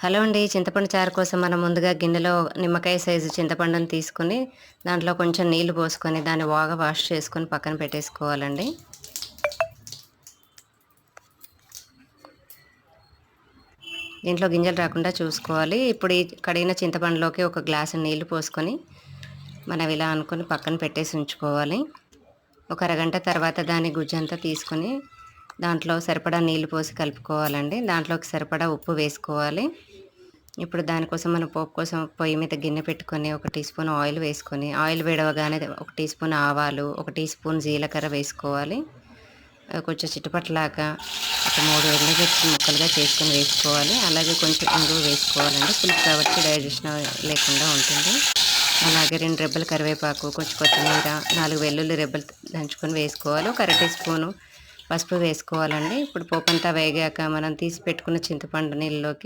Hello అండి. చింతపండు చారు కోసం మనం ముందుగా గిన్నెలో నిమ్మకాయ సైజు చింతపండుని తీసుకొని, దాంట్లో కొంచెం నీళ్లు పోసుకొని, దాన్ని బాగా వాష్ చేసుకొని పక్కన పెట్టేసుకోవాలండి. దీంట్లో గింజలు రాకుండా చూసుకోవాలి. ఇప్పుడు ఈ కడిగిన చింతపండులోకి ఒక గ్లాసు నీళ్లు పోసుకొని, మనం ఇలా అనుకొని పక్కన పెట్టేసి ఉంచుకోవాలి. ఒక అరగంట తర్వాత దాని గుజ్జంతా తీసుకొని, దాంట్లో సరిపడా నీళ్లు పోసి కలుపుకోవాలండి. దాంట్లోకి సరిపడా ఉప్పు వేసుకోవాలి. ఇప్పుడు దానికోసం మనం పోపు కోసం పొయ్యి మీద గిన్నె పెట్టుకొని, ఒక టీ స్పూన్ ఆయిల్ వేసుకొని, ఆయిల్ వేడవగానే ఒక టీ స్పూన్ ఆవాలు, ఒక టీ స్పూన్ జీలకర్ర వేసుకోవాలి. కొంచెం చిటపటలాక ఒక 3 ఎండుమిర్చి ముక్కలుగా చేసుకొని వేసుకోవాలి. అలాగే కొంచెం ఇంగువ వేసుకోవాలండి. పులుపు కాబట్టి డైజెషన్ లేకుండా ఉంటుంది. అలాగే 2 రెబ్బల కరివేపాకు, కొంచెం కొత్తిమీర, 4 వెల్లుల్లి రెబ్బలు దంచుకొని వేసుకోవాలి. ఒక అర టీ స్పూను పసుపు వేసుకోవాలండి. ఇప్పుడు పోపంతా వేగాక మనం తీసి పెట్టుకున్న చింతపండు నీళ్ళలోకి